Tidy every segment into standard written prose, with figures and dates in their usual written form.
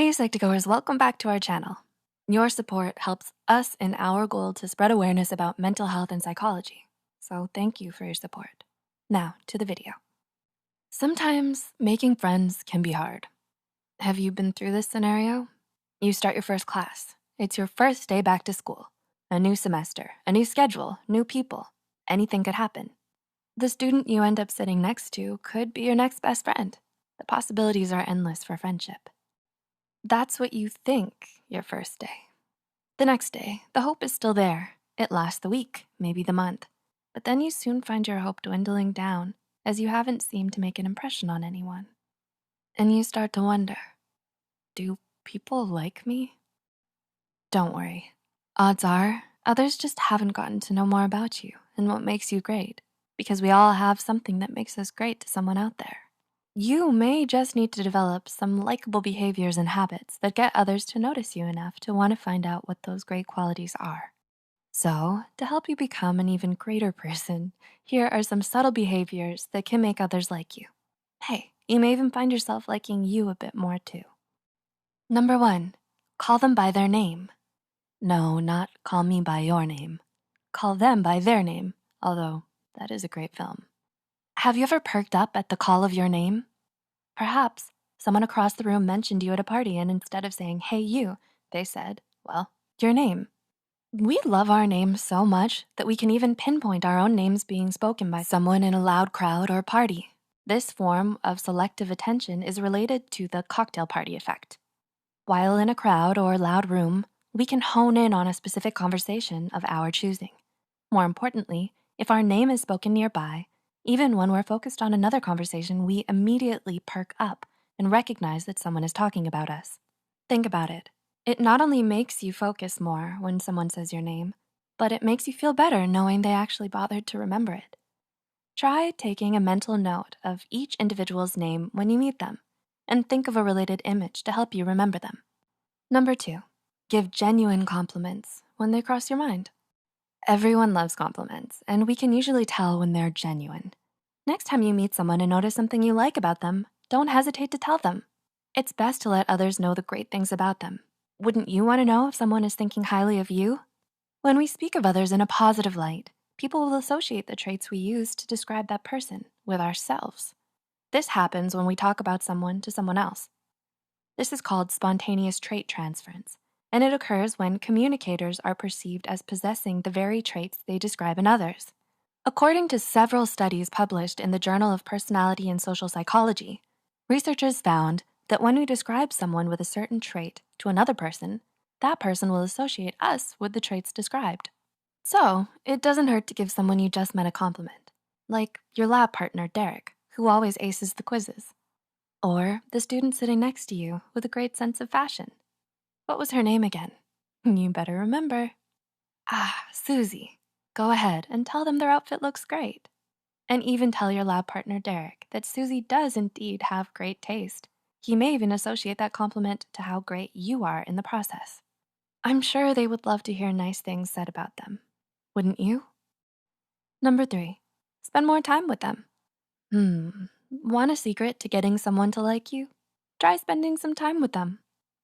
Hey Psych2Goers, welcome back to our channel. Your support helps us in our goal to spread awareness about mental health and psychology. So thank you for your support. Now to the video. Sometimes making friends can be hard. Have you been through this scenario? You start your first class. It's your first day back to school. A new semester, a new schedule, new people. Anything could happen. The student you end up sitting next to could be your next best friend. The possibilities are endless for friendship. That's what you think your first day. The next day, the hope is still there. It lasts the week, maybe the month. But then you soon find your hope dwindling down as you haven't seemed to make an impression on anyone. And you start to wonder, do people like me? Don't worry. Odds are, others just haven't gotten to know more about you and what makes you great, because we all have something that makes us great to someone out there. You may just need to develop some likable behaviors and habits that get others to notice you enough to want to find out what those great qualities are. So, to help you become an even greater person, here are some subtle behaviors that can make others like you. Hey, you may even find yourself liking you a bit more too. Number 1, call them by their name. No, not call me by your name. Call them by their name, although that is a great film. Have you ever perked up at the call of your name? Perhaps someone across the room mentioned you at a party and instead of saying, "Hey you," they said, well, your name. We love our names so much that we can even pinpoint our own names being spoken by someone in a loud crowd or party. This form of selective attention is related to the cocktail party effect. While in a crowd or loud room, we can hone in on a specific conversation of our choosing. More importantly, if our name is spoken nearby, even when we're focused on another conversation, we immediately perk up and recognize that someone is talking about us. Think about it. It not only makes you focus more when someone says your name, but it makes you feel better knowing they actually bothered to remember it. Try taking a mental note of each individual's name when you meet them, and think of a related image to help you remember them. Number 2, give genuine compliments when they cross your mind. Everyone loves compliments, and we can usually tell when they're genuine. Next time you meet someone and notice something you like about them, don't hesitate to tell them. It's best to let others know the great things about them. Wouldn't you want to know if someone is thinking highly of you? When we speak of others in a positive light, people will associate the traits we use to describe that person with ourselves. This happens when we talk about someone to someone else. This is called spontaneous trait transference, and it occurs when communicators are perceived as possessing the very traits they describe in others. According to several studies published in the Journal of Personality and Social Psychology, researchers found that when we describe someone with a certain trait to another person, that person will associate us with the traits described. So, it doesn't hurt to give someone you just met a compliment, like your lab partner, Derek, who always aces the quizzes, or the student sitting next to you with a great sense of fashion. What was her name again? You better remember. Susie. Go ahead and tell them their outfit looks great. And even tell your lab partner, Derek, that Susie does indeed have great taste. He may even associate that compliment to how great you are in the process. I'm sure they would love to hear nice things said about them. Wouldn't you? Number 3, spend more time with them. Want a secret to getting someone to like you? Try spending some time with them.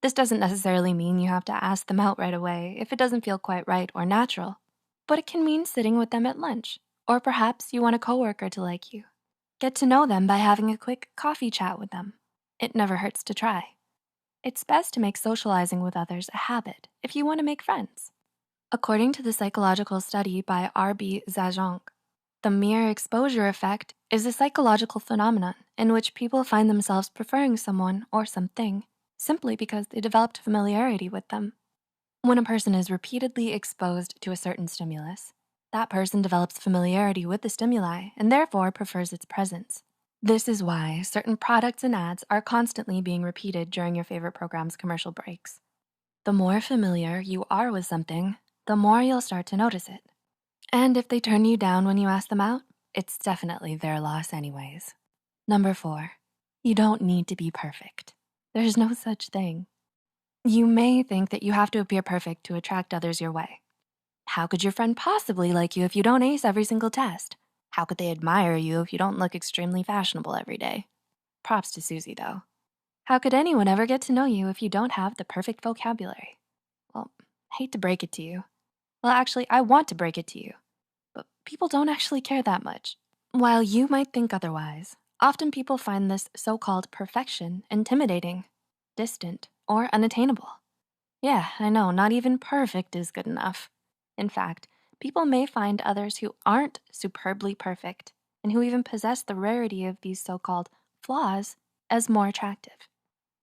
This doesn't necessarily mean you have to ask them out right away if it doesn't feel quite right or natural, but it can mean sitting with them at lunch, or perhaps you want a coworker to like you. Get to know them by having a quick coffee chat with them. It never hurts to try. It's best to make socializing with others a habit if you want to make friends. According to the psychological study by R.B. Zajonc, the mere exposure effect is a psychological phenomenon in which people find themselves preferring someone or something simply because they developed familiarity with them. When a person is repeatedly exposed to a certain stimulus, that person develops familiarity with the stimuli and therefore prefers its presence. This is why certain products and ads are constantly being repeated during your favorite program's commercial breaks. The more familiar you are with something, the more you'll start to notice it. And if they turn you down when you ask them out, it's definitely their loss anyways. Number 4, you don't need to be perfect. There's no such thing. You may think that you have to appear perfect to attract others your way. How could your friend possibly like you if you don't ace every single test? How could they admire you if you don't look extremely fashionable every day? Props to Susie though. How could anyone ever get to know you if you don't have the perfect vocabulary? Well, hate to break it to you. Well, actually, I want to break it to you, but people don't actually care that much. While you might think otherwise, often people find this so-called perfection intimidating, distant, or unattainable. Yeah, I know, not even perfect is good enough. In fact, people may find others who aren't superbly perfect and who even possess the rarity of these so-called flaws as more attractive.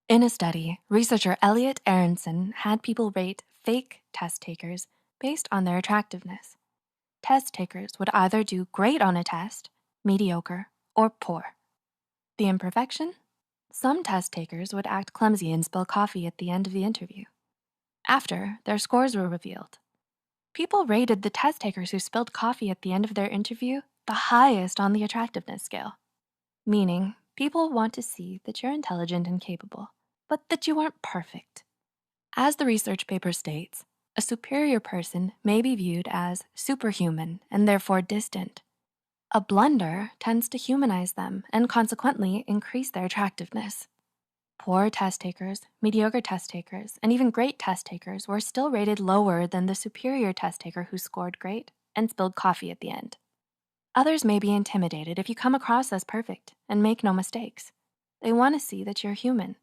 In a study, researcher Elliot Aronson had people rate fake test takers based on their attractiveness. Test takers would either do great on a test, mediocre, or poor. The imperfection? Some test takers would act clumsy and spill coffee at the end of the interview. After, their scores were revealed. People rated the test takers who spilled coffee at the end of their interview the highest on the attractiveness scale, meaning people want to see that you're intelligent and capable, but that you aren't perfect. As the research paper states, a superior person may be viewed as superhuman and therefore distant. A blunder tends to humanize them and consequently increase their attractiveness. Poor test takers, mediocre test takers, and even great test takers were still rated lower than the superior test taker who scored great and spilled coffee at the end. Others may be intimidated if you come across as perfect and make no mistakes. They want to see that you're human.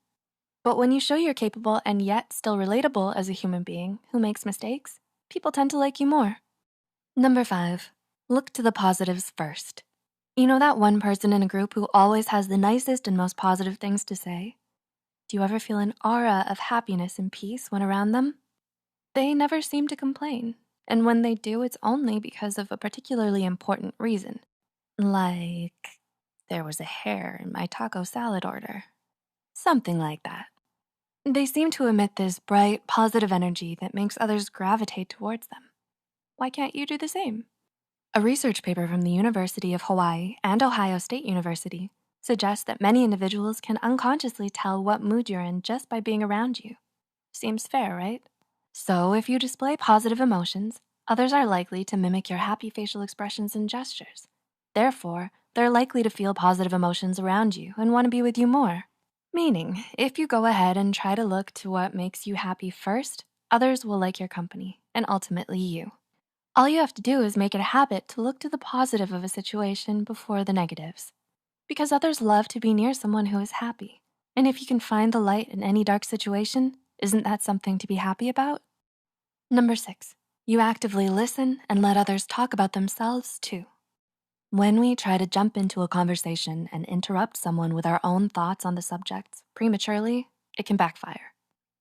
But when you show you're capable and yet still relatable as a human being who makes mistakes, people tend to like you more. Number 5, look to the positives first. You know that one person in a group who always has the nicest and most positive things to say? Do you ever feel an aura of happiness and peace when around them? They never seem to complain, and when they do, it's only because of a particularly important reason. Like, there was a hair in my taco salad order. Something like that. They seem to emit this bright, positive energy that makes others gravitate towards them. Why can't you do the same? A research paper from the University of Hawaii and Ohio State University suggests that many individuals can unconsciously tell what mood you're in just by being around you. Seems fair, right? So if you display positive emotions, others are likely to mimic your happy facial expressions and gestures. Therefore, they're likely to feel positive emotions around you and want to be with you more. Meaning, if you go ahead and try to look to what makes you happy first, others will like your company and ultimately you. All you have to do is make it a habit to look to the positive of a situation before the negatives. Because others love to be near someone who is happy. And if you can find the light in any dark situation, isn't that something to be happy about? Number 6, you actively listen and let others talk about themselves too. When we try to jump into a conversation and interrupt someone with our own thoughts on the subject prematurely, it can backfire.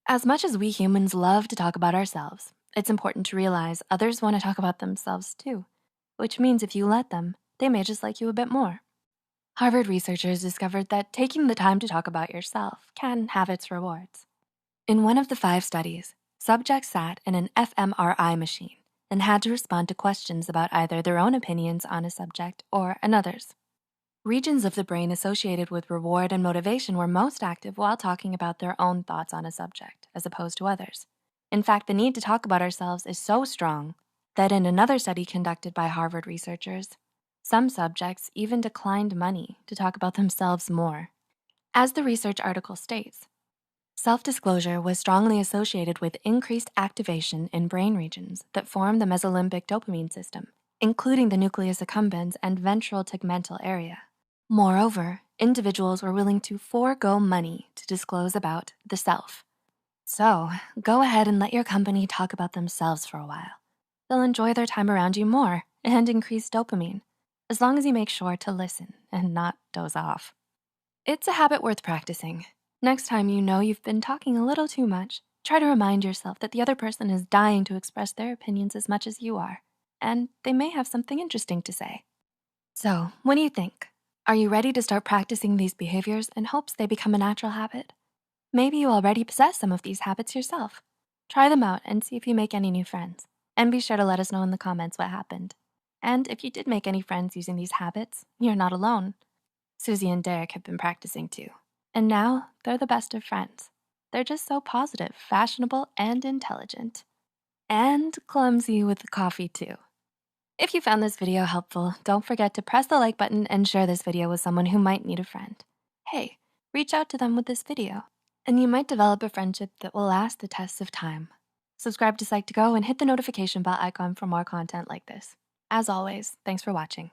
As much as we humans love to talk about ourselves, it's important to realize others want to talk about themselves too, which means if you let them, they may just like you a bit more. Harvard researchers discovered that taking the time to talk about yourself can have its rewards. In one of the 5 studies, subjects sat in an fMRI machine and had to respond to questions about either their own opinions on a subject or another's. Regions of the brain associated with reward and motivation were most active while talking about their own thoughts on a subject, as opposed to others. In fact, the need to talk about ourselves is so strong that in another study conducted by Harvard researchers, some subjects even declined money to talk about themselves more. As the research article states, self-disclosure was strongly associated with increased activation in brain regions that form the mesolimbic dopamine system, including the nucleus accumbens and ventral tegmental area. Moreover, individuals were willing to forego money to disclose about the self. So go ahead and let your company talk about themselves for a while. They'll enjoy their time around you more and increase dopamine, as long as you make sure to listen and not doze off. It's a habit worth practicing. Next time you know you've been talking a little too much, try to remind yourself that the other person is dying to express their opinions as much as you are, and they may have something interesting to say. So, what do you think? Are you ready to start practicing these behaviors in hopes they become a natural habit? Maybe you already possess some of these habits yourself. Try them out and see if you make any new friends. And be sure to let us know in the comments what happened. And if you did make any friends using these habits, you're not alone. Susie and Derek have been practicing too. And now they're the best of friends. They're just so positive, fashionable, and intelligent. And clumsy with the coffee too. If you found this video helpful, don't forget to press the like button and share this video with someone who might need a friend. Hey, reach out to them with this video, and you might develop a friendship that will last the tests of time. Subscribe to Psych2Go and hit the notification bell icon for more content like this. As always, thanks for watching.